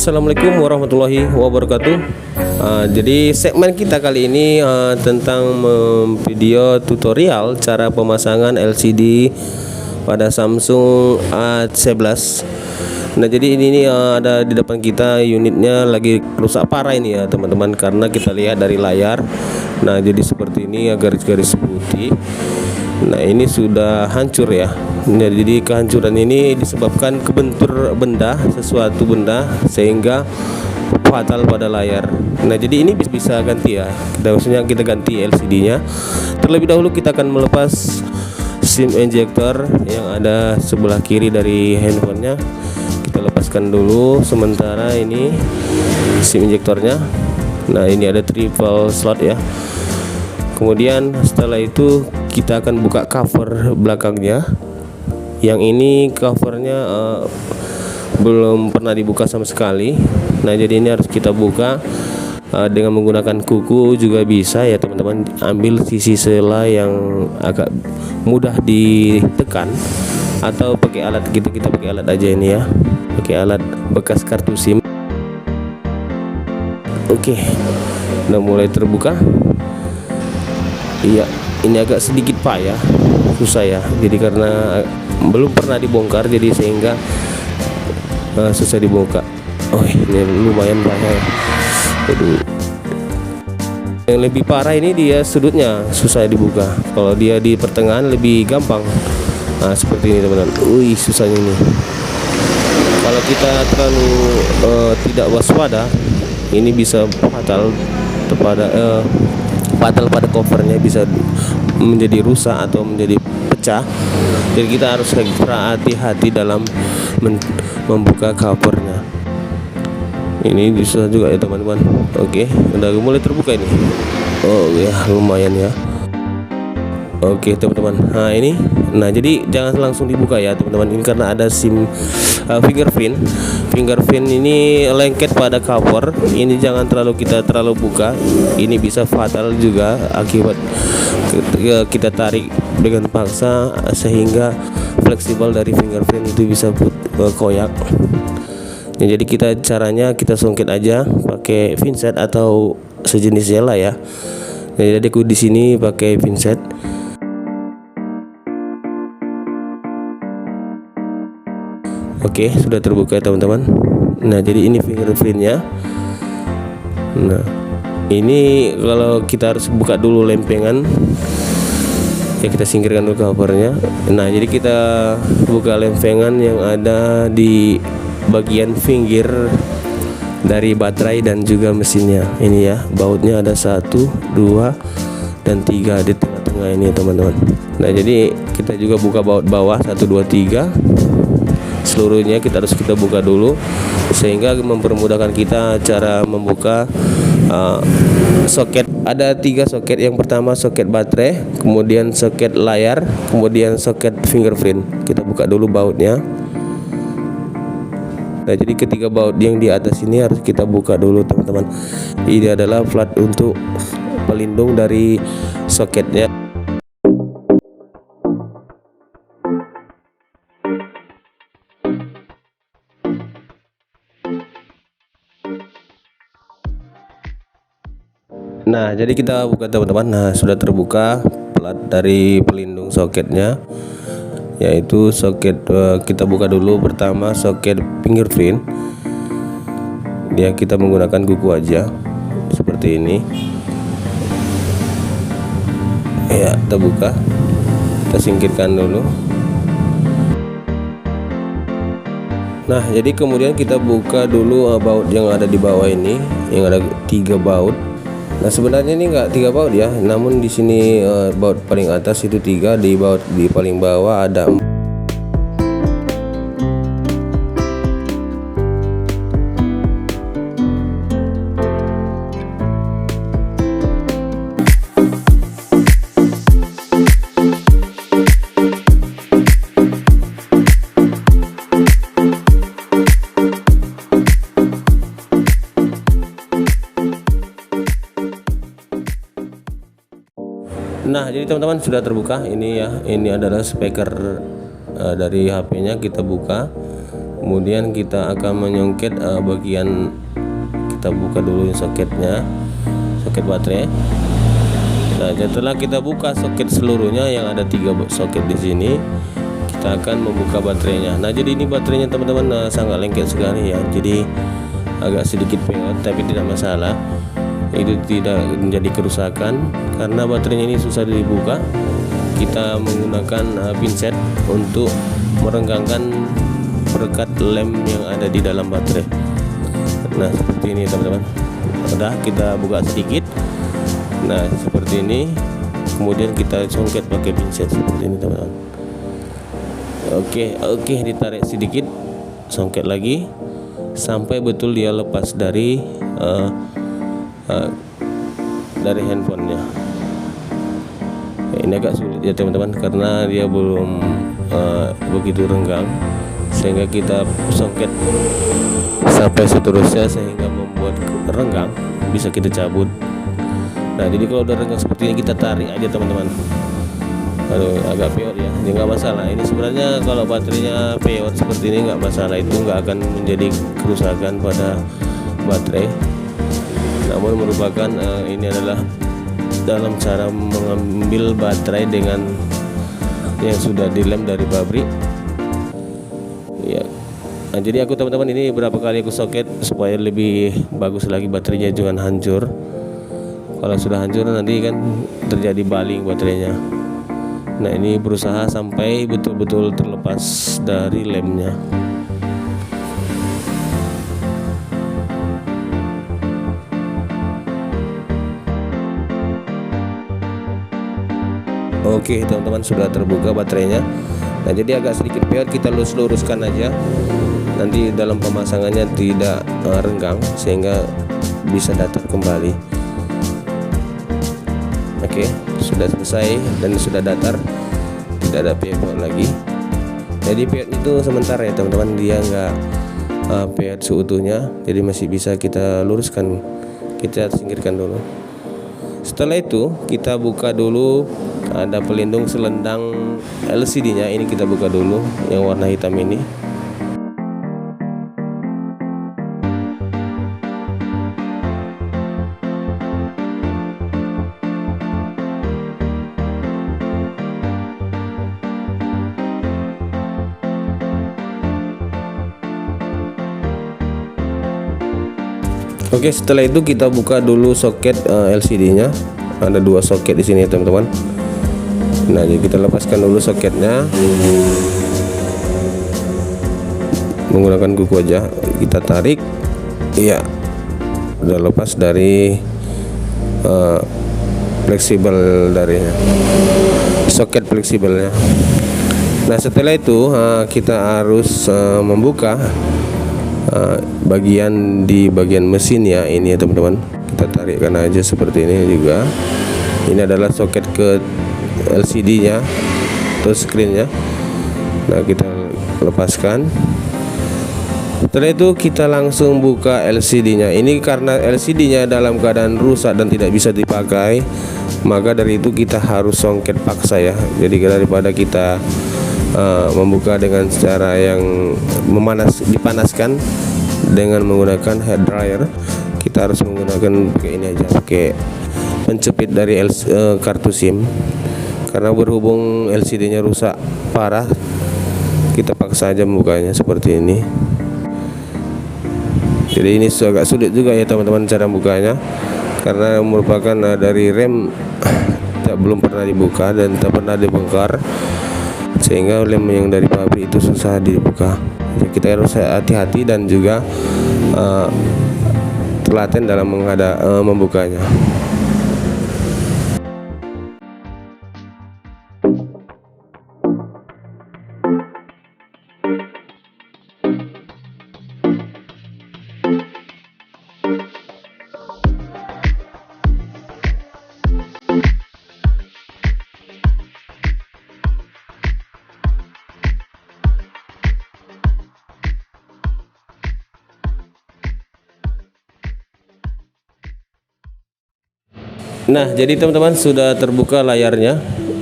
Assalamualaikum warahmatullahi wabarakatuh. Jadi segmen kita kali ini tentang video tutorial cara pemasangan LCD pada Samsung A11. Nah, jadi ini ada di depan kita, unitnya lagi rusak parah ini ya teman-teman, karena kita lihat dari layar. Nah, jadi seperti ini ya, garis-garis putih. Nah, ini sudah hancur ya. Nah, jadi kehancuran ini disebabkan kebentur benda, sesuatu benda, sehingga fatal pada layar. Nah, jadi ini bisa ganti ya. Maksudnya kita ganti LCD-nya. Terlebih dahulu kita akan melepas SIM injector yang ada sebelah kiri dari handphonenya. Kita lepaskan dulu sementara ini SIM injektornya. Nah, ini ada triple slot ya. Kemudian setelah itu kita akan buka cover belakangnya. Yang ini covernya belum pernah dibuka sama sekali. Nah, jadi ini harus kita buka dengan menggunakan kuku juga bisa ya teman-teman. Ambil sisi sela yang agak mudah ditekan, atau pakai alat gitu, kita pakai alat aja ini ya, pakai alat bekas kartu SIM. Oke, udah mulai terbuka. Iya, ini agak sedikit payah, susah ya. Jadi karena belum pernah dibongkar, jadi sehingga susah dibuka. Oh, ini lumayan bahaya. Aduh. Yang lebih parah ini dia sudutnya susah dibuka. Kalau dia di pertengahan lebih gampang. Nah, seperti ini teman-teman. Wih, susahnya ini. Kalau kita terlalu tidak waspada, ini bisa fatal pada covernya, bisa menjadi rusak atau menjadi pecah. Jadi kita harus ekstra hati-hati dalam membuka covernya. Ini bisa juga ya teman-teman. Oke, udah mulai terbuka ini. Oh ya, lumayan ya. Oke teman-teman, nah ini, nah jadi jangan langsung dibuka ya teman-teman. Ini karena ada SIM fingerprint ini lengket pada cover. Ini jangan kita terlalu buka. Ini bisa fatal juga akibat kita tarik dengan paksa, sehingga fleksibel dari fingerprint itu bisa koyak. Ya, jadi caranya kita songket aja pakai pinset atau sejenisnya lah ya. Nah, jadi aku di sini pakai pinset. Oke, sudah terbuka ya teman-teman. Nah, jadi ini fingerprintnya. Nah, ini kalau kita harus buka dulu lempengan ya, kita singkirkan dulu covernya. Nah, jadi kita buka lempengan yang ada di bagian pinggir dari baterai dan juga mesinnya. Ini ya, bautnya ada 1, 2, dan 3 di tengah-tengah ini teman-teman. Nah, jadi kita juga buka baut bawah 1, 2, 3. Seluruhnya kita buka dulu, sehingga mempermudahkan kita cara membuka soket. Ada 3 soket. Yang pertama soket baterai, kemudian soket layar, kemudian soket fingerprint. Kita buka dulu bautnya. Nah, jadi ketiga baut yang di atas ini harus kita buka dulu teman-teman. Ini adalah plat untuk pelindung dari soketnya. Nah, jadi kita buka teman-teman. Nah, sudah terbuka plat dari pelindung soketnya, yaitu soket. Kita buka dulu pertama soket fingerprint. Dia kita menggunakan kuku aja seperti ini. Ya, kita buka, kita singkirkan dulu. Nah, jadi kemudian kita buka dulu baut yang ada di bawah ini, yang ada 3 baut. Nah, sebenarnya ini enggak 3 baut ya, namun di sini baut paling atas itu 3, di baut di paling bawah ada 4. Nah, jadi teman-teman sudah terbuka ini ya. Ini adalah speaker dari HP-nya. Kita buka. Kemudian kita akan menyongket bagian, kita buka dulu soketnya, soket baterai. Nah, setelah kita buka soket seluruhnya yang ada 3 soket di sini, kita akan membuka baterainya. Nah, jadi ini baterainya teman-teman sangat lengket sekali ya. Jadi agak sedikit peot tapi tidak masalah. Itu tidak menjadi kerusakan karena baterainya ini susah dibuka. Kita menggunakan pinset untuk merenggangkan perekat lem yang ada di dalam baterai. Nah, seperti ini teman-teman. Udah kita buka sedikit. Nah, seperti ini. Kemudian kita songket pakai pinset seperti ini teman-teman. Oke, ditarik sedikit, songket lagi sampai betul dia lepas dari handphonenya. Ini agak sulit ya teman-teman karena dia belum begitu renggang, sehingga kita songket sampai seterusnya sehingga membuat renggang, bisa kita cabut. Nah, jadi kalau udah renggang seperti ini kita tarik aja teman-teman. Aduh, agak peot ya, ini nggak masalah. Ini sebenarnya kalau baterainya peot seperti ini nggak masalah, itu nggak akan menjadi kerusakan pada baterai. Namun merupakan ini adalah dalam cara mengambil baterai dengan yang sudah dilem dari pabrik ya. Nah, jadi aku teman-teman ini berapa kali aku soket supaya lebih bagus lagi baterainya, jangan hancur. Kalau sudah hancur nanti kan terjadi baling baterainya. Nah, ini berusaha sampai betul-betul terlepas dari lemnya. Oke teman-teman, sudah terbuka baterainya. Nah, jadi agak sedikit peot, kita luruskan aja. Nanti dalam pemasangannya tidak renggang sehingga bisa datar kembali. Oke, sudah selesai dan sudah datar, tidak ada peot lagi. Jadi peot itu sementara ya teman-teman, dia nggak peot seutuhnya, jadi masih bisa kita luruskan, kita singkirkan dulu. Setelah itu kita buka dulu, ada pelindung selendang LCD-nya, ini kita buka dulu yang warna hitam ini. Oke, setelah itu kita buka dulu soket LCD-nya. Ada 2 soket di sini ya teman-teman. Nah, jadi kita lepaskan dulu soketnya menggunakan kuku aja. Kita tarik, iya, udah lepas dari fleksibel dari soket fleksibelnya. Nah, setelah itu kita harus membuka bagian mesin ya, ini ya teman-teman. Kita tarikkan aja seperti ini juga. Ini adalah soket ke LCD-nya, touch screen-nya. Nah, kita lepaskan. Setelah itu kita langsung buka LCD-nya. Ini karena LCD-nya dalam keadaan rusak dan tidak bisa dipakai, maka dari itu kita harus songket paksa ya. Jadi daripada kita membuka dengan cara yang dipanaskan dengan menggunakan hair dryer, kita harus menggunakan pakai ini aja, pakai pencepit dari kartu SIM. Karena berhubung LCD-nya rusak parah, kita paksa aja membukanya seperti ini. Jadi ini agak sulit juga ya teman-teman cara bukanya, karena merupakan dari rem belum pernah dibuka dan tak pernah dibongkar, sehingga lem yang dari pabrik itu susah dibuka. Jadi kita harus hati-hati dan juga telaten dalam membukanya. Nah, jadi teman-teman sudah terbuka layarnya.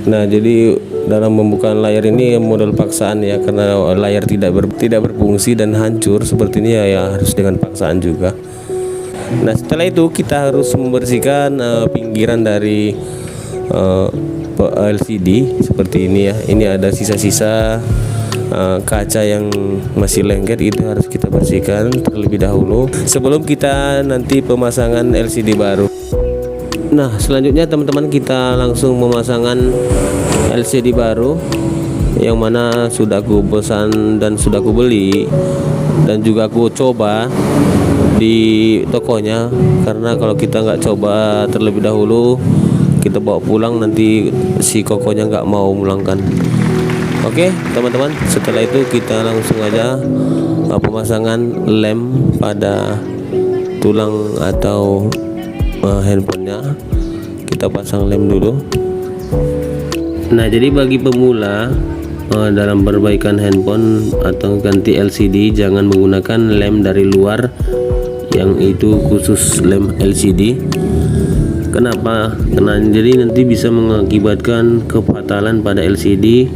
Nah, jadi dalam pembukaan layar ini model paksaan ya, karena layar tidak berfungsi dan hancur seperti ini ya harus dengan paksaan juga. Nah setelah itu kita harus membersihkan pinggiran dari LCD seperti ini ya. Ini ada sisa-sisa kaca yang masih lengket, itu harus kita bersihkan terlebih dahulu sebelum kita nanti pemasangan LCD baru. Nah selanjutnya teman-teman, kita langsung pemasangan LCD baru yang mana sudah aku pesan dan sudah aku beli dan juga aku coba di tokonya, karena kalau kita nggak coba terlebih dahulu kita bawa pulang nanti si kokonya nggak mau mulangkan. Oke teman-teman, setelah itu kita langsung aja pemasangan lem pada tulang atau handphonenya. Kita pasang lem dulu. Nah jadi bagi pemula dalam perbaikan handphone atau ganti LCD, jangan menggunakan lem dari luar yang itu khusus lem LCD. Kenapa? Karena jadi nanti bisa mengakibatkan kefatalan pada LCD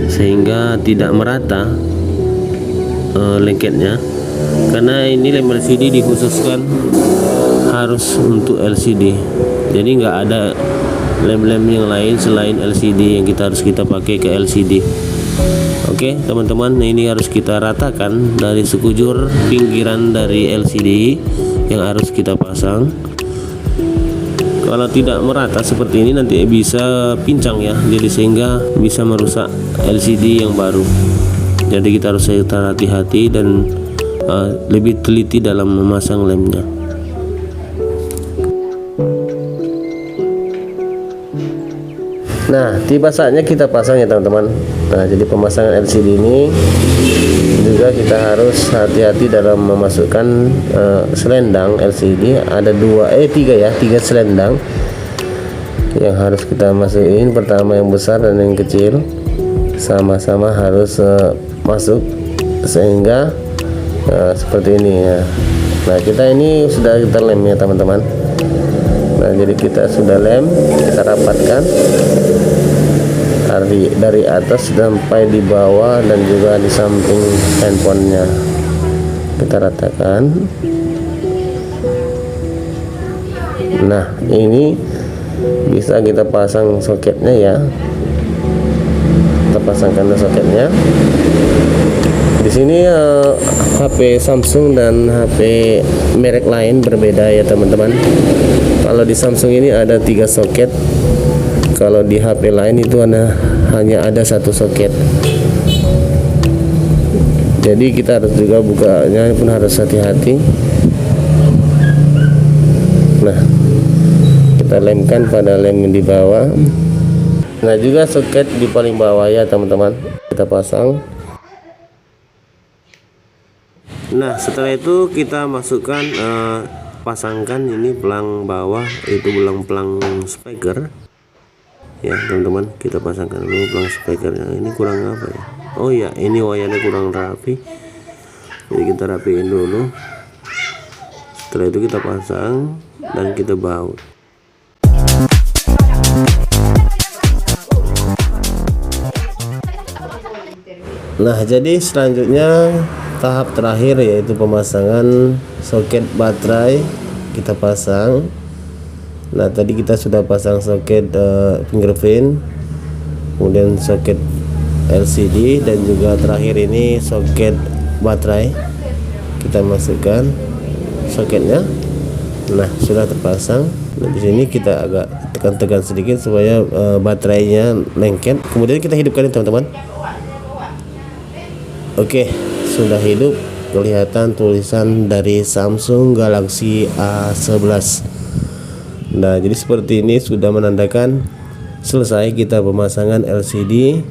sehingga tidak merata lengketnya, karena ini lem LCD dikhususkan harus untuk LCD, jadi nggak ada lem-lem yang lain selain LCD yang harus kita pakai ke LCD. Oke teman-teman, ini harus kita ratakan dari sekujur pinggiran dari LCD yang harus kita pasang. Kalau tidak merata seperti ini nanti bisa pincang ya, jadi sehingga bisa merusak LCD yang baru. Jadi kita harus hati-hati dan lebih teliti dalam memasang lemnya. Nah tiba saatnya kita pasang ya teman-teman. Nah jadi pemasangan LCD ini juga kita harus hati-hati dalam memasukkan selendang LCD. Ada tiga selendang yang harus kita masukin. Pertama yang besar dan yang kecil sama-sama harus masuk sehingga seperti ini ya. Nah kita ini sudah kita lem ya teman-teman. Nah jadi kita sudah lem, kita rapatkan dari atas sampai di bawah dan juga di samping handphonenya kita ratakan. Nah ini bisa kita pasang soketnya ya, kita pasangkan soketnya. Di sini HP Samsung dan HP merek lain berbeda ya teman-teman. Kalau di Samsung ini ada 3 soket, kalau di HP lain itu hanya ada 1 soket. Jadi kita harus juga bukanya pun harus hati-hati. Nah kita lemkan pada lem di bawah. Nah juga soket di paling bawah ya teman-teman, kita pasang. Nah setelah itu kita masukkan pasangkan ini pelang bawah, itu pelang speaker ya teman-teman. Kita pasangkan dulu pelang speakernya. Ini kurang apa ya? Oh ya, ini wayarnya kurang rapi, jadi kita rapiin dulu. Setelah itu kita pasang dan kita baut. Nah jadi selanjutnya tahap terakhir yaitu pemasangan soket baterai. Kita pasang. Nah tadi kita sudah pasang soket fingerprint, kemudian soket LCD, dan juga terakhir ini soket baterai. Kita masukkan soketnya. Nah sudah terpasang. Nah di sini kita agak tekan-tekan sedikit supaya baterainya lengket. Kemudian kita hidupkan teman-teman. Oke, sudah hidup. Kelihatan tulisan dari Samsung Galaxy A11. Nah jadi seperti ini sudah menandakan selesai kita pemasangan LCD.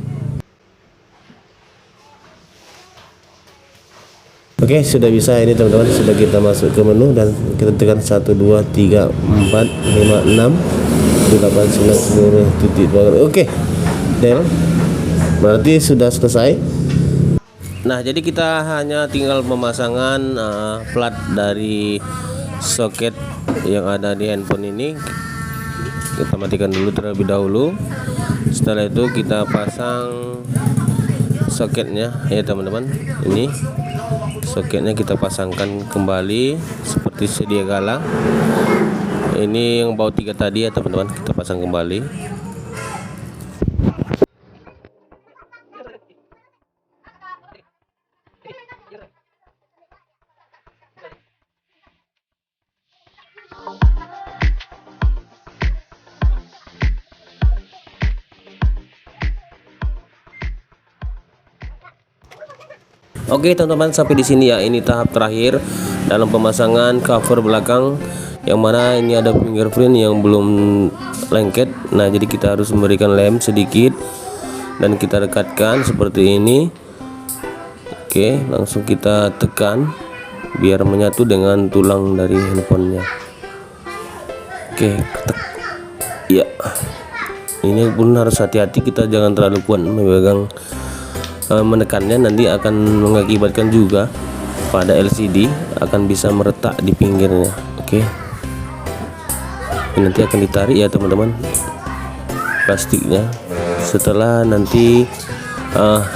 Oke, sudah bisa ini teman-teman. Sudah kita masuk ke menu dan kita tekan 1 2 3 4 5 6 7 8 9 10 titik. Oke, Del, berarti sudah selesai. Nah jadi kita hanya tinggal pemasangan plat dari soket yang ada di handphone ini. Kita matikan dulu terlebih dahulu Setelah itu kita pasang soketnya ya teman-teman. Ini soketnya kita pasangkan kembali seperti sedia kala. Ini yang baut 3 tadi ya teman-teman, kita pasang kembali. Oke teman-teman, sampai di sini ya. Ini tahap terakhir dalam pemasangan cover belakang, yang mana ini ada fingerprint yang belum lengket. Nah, jadi kita harus memberikan lem sedikit dan kita rekatkan seperti ini. Oke, langsung kita tekan biar menyatu dengan tulang dari handphonenya. Oke, ketek. Ya, ini pun harus hati-hati, kita jangan terlalu kuat memegang menekannya, nanti akan mengakibatkan juga pada LCD akan bisa meretak di pinggirnya. Oke, ini nanti akan ditarik ya teman-teman plastiknya. Setelah nanti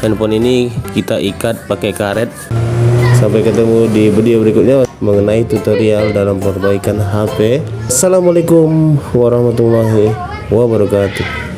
handphone ini kita ikat pakai karet. Sampai ketemu di video berikutnya mengenai tutorial dalam perbaikan HP. Assalamualaikum warahmatullahi wabarakatuh.